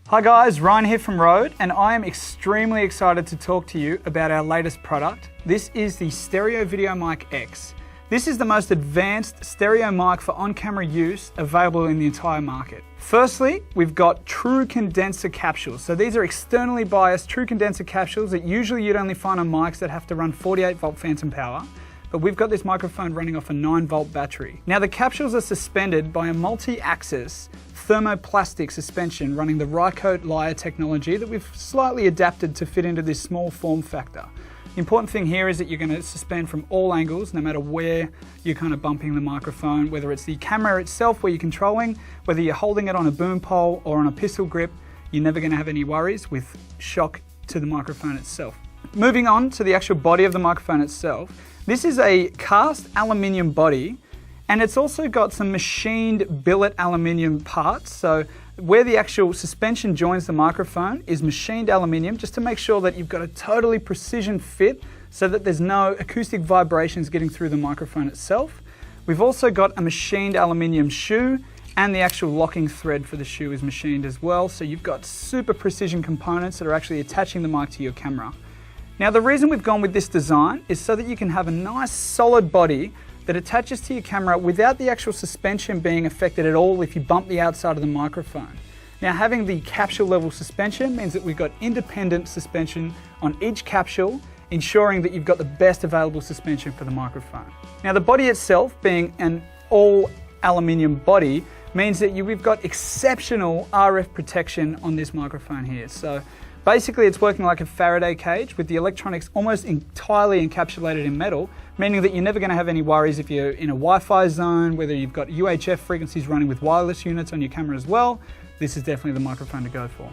Hi guys, Ryan here from RODE, and I am extremely excited to talk to you about our latest product. This is the Stereo VideoMic X. This is the most advanced stereo mic for on-camera use available in the entire market. Firstly, we've got true condenser capsules. So these are externally biased true condenser capsules that usually you'd only find on mics that have to run 48 volt phantom power. But we've got this microphone running off a 9 volt battery. Now the capsules are suspended by a multi-axis thermoplastic suspension running the Rycote Lyre technology that we've slightly adapted to fit into this small form factor. The important thing here is that you're going to suspend from all angles, no matter where you're kind of bumping the microphone, whether it's the camera itself where you're controlling, whether you're holding it on a boom pole or on a pistol grip, you're never going to have any worries with shock to the microphone itself. Moving on to the actual body of the microphone itself, this is a cast aluminium body, and it's also got some machined billet aluminium parts. So where the actual suspension joins the microphone is machined aluminium, just to make sure that you've got a totally precision fit so that there's no acoustic vibrations getting through the microphone itself. We've also got a machined aluminium shoe, and the actual locking thread for the shoe is machined as well. So you've got super precision components that are actually attaching the mic to your camera. Now the reason we've gone with this design is so that you can have a nice solid body that attaches to your camera without the actual suspension being affected at all if you bump the outside of the microphone. Now having the capsule level suspension means that we've got independent suspension on each capsule, ensuring that you've got the best available suspension for the microphone. Now the body itself, being an all aluminium body, means that we've got exceptional RF protection on this microphone here. So basically it's working like a Faraday cage with the electronics almost entirely encapsulated in metal, meaning that you're never going to have any worries if you're in a Wi-Fi zone, whether you've got UHF frequencies running with wireless units on your camera as well. This is definitely the microphone to go for.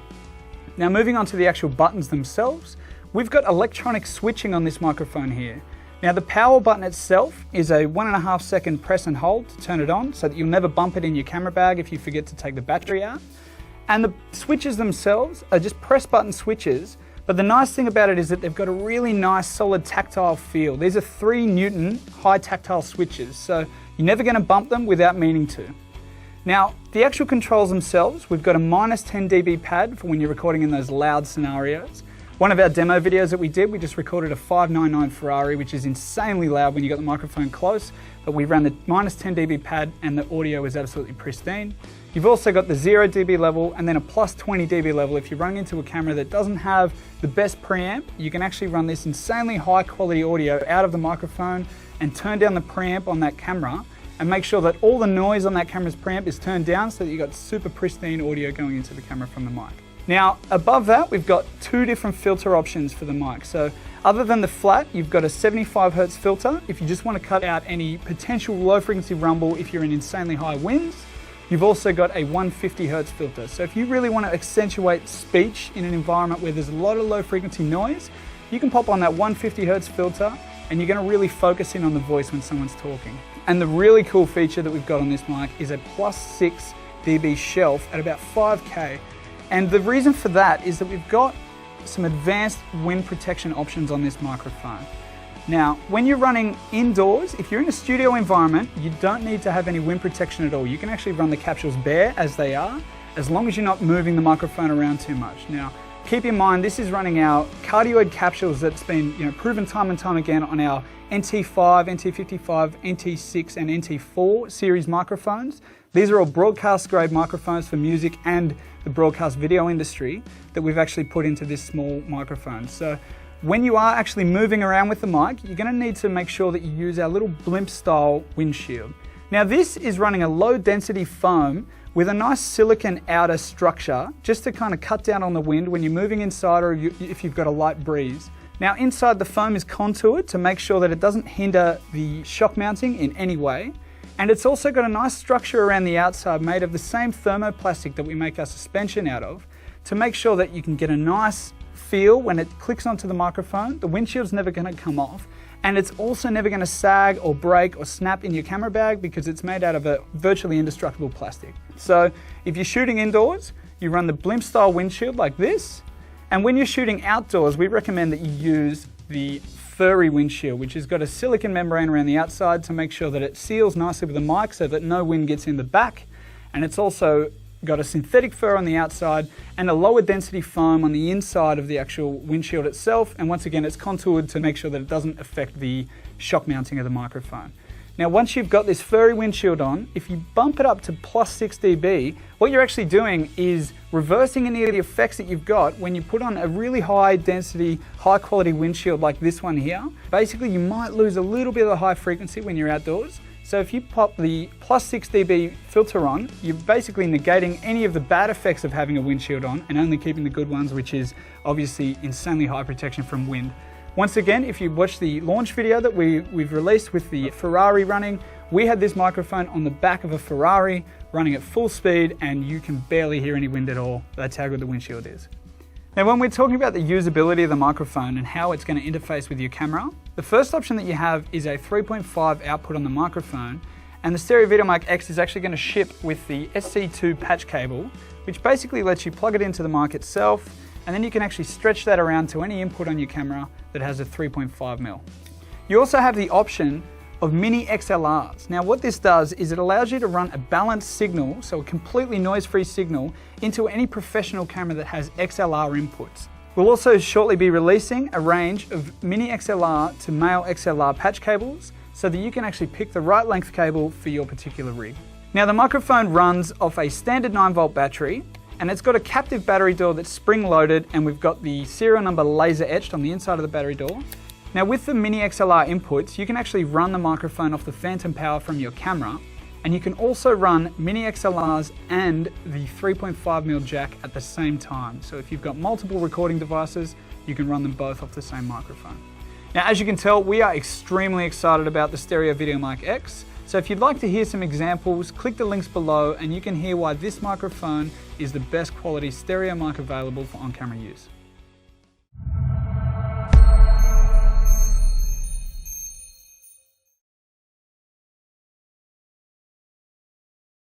Now moving on to the actual buttons themselves, we've got electronic switching on this microphone here. Now the power button itself is a 1.5 second press and hold to turn it on so that you'll never bump it in your camera bag if you forget to take the battery out. And the switches themselves are just press button switches, but the nice thing about it is that they've got a really nice solid tactile feel. These are 3 Newton high tactile switches, so you're never going to bump them without meaning to. Now the actual controls themselves, we've got a -10 dB pad for when you're recording in those loud scenarios. One of our demo videos that we did, we just recorded a 599 Ferrari, which is insanely loud when you got the microphone close, but we ran the -10 dB pad and the audio is absolutely pristine. You've also got the 0 dB level and then a +20 dB level. If you're running into a camera that doesn't have the best preamp, you can actually run this insanely high quality audio out of the microphone and turn down the preamp on that camera and make sure that all the noise on that camera's preamp is turned down so that you've got super pristine audio going into the camera from the mic. Now above that, we've got 2 different filter options for the mic. So other than the flat, you've got a 75 Hz filter if you just want to cut out any potential low frequency rumble if you're in insanely high winds. You've also got a 150 Hz filter. So if you really want to accentuate speech in an environment where there's a lot of low frequency noise, you can pop on that 150 Hz filter and you're going to really focus in on the voice when someone's talking. And the really cool feature that we've got on this mic is a +6 dB shelf at about 5K. And the reason for that is that we've got some advanced wind protection options on this microphone. Now, when you're running indoors, if you're in a studio environment, you don't need to have any wind protection at all. You can actually run the capsules bare as they are, as long as you're not moving the microphone around too much. Now, keep in mind, this is running our cardioid capsules that's been proven time and time again on our NT5, NT55, NT6 and NT4 series microphones. These are all broadcast grade microphones for music and the broadcast video industry that we've actually put into this small microphone. So when you are actually moving around with the mic, you're going to need to make sure that you use our little blimp style windshield. Now this is running a low density foam with a nice silicone outer structure just to kind of cut down on the wind when you're moving inside or if you've got a light breeze. Now inside the foam is contoured to make sure that it doesn't hinder the shock mounting in any way. And it's also got a nice structure around the outside made of the same thermoplastic that we make our suspension out of to make sure that you can get a nice feel when it clicks onto the microphone. The windshield's never going to come off, and it's also never going to sag or break or snap in your camera bag because it's made out of a virtually indestructible plastic. So if you're shooting indoors, you run the blimp style windshield like this, and when you're shooting outdoors, we recommend that you use the furry windshield, which has got a silicone membrane around the outside to make sure that it seals nicely with the mic so that no wind gets in the back, and it's also got a synthetic fur on the outside and a lower density foam on the inside of the actual windshield itself. And once again, it's contoured to make sure that it doesn't affect the shock mounting of the microphone. Now, once you've got this furry windshield on, if you bump it up to plus 6 dB, what you're actually doing is reversing any of the effects that you've got when you put on a really high density, high quality windshield like this one here. Basically, you might lose a little bit of the high frequency when you're outdoors. So if you pop the plus 6 dB filter on, you're basically negating any of the bad effects of having a windshield on and only keeping the good ones, which is obviously insanely high protection from wind. Once again, if you watch the launch video that we've released with the Ferrari running, we had this microphone on the back of a Ferrari running at full speed and you can barely hear any wind at all. That's how good the windshield is. Now, when we're talking about the usability of the microphone and how it's going to interface with your camera, the first option that you have is a 3.5 output on the microphone, and the Stereo VideoMic X is actually going to ship with the SC2 patch cable, which basically lets you plug it into the mic itself, and then you can actually stretch that around to any input on your camera that has a 3.5mm. You also have the option of mini XLRs. Now, what this does is it allows you to run a balanced signal, so a completely noise-free signal, into any professional camera that has XLR inputs. We'll also shortly be releasing a range of mini XLR to male XLR patch cables so that you can actually pick the right length cable for your particular rig. Now, the microphone runs off a standard 9-volt battery, and it's got a captive battery door that's spring-loaded, and we've got the serial number laser etched on the inside of the battery door. Now, with the mini XLR inputs, you can actually run the microphone off the phantom power from your camera, and you can also run mini XLRs and the 3.5mm jack at the same time. So if you've got multiple recording devices, you can run them both off the same microphone. Now, as you can tell, we are extremely excited about the Stereo VideoMic X. So if you'd like to hear some examples, click the links below and you can hear why this microphone is the best quality stereo mic available for on-camera use.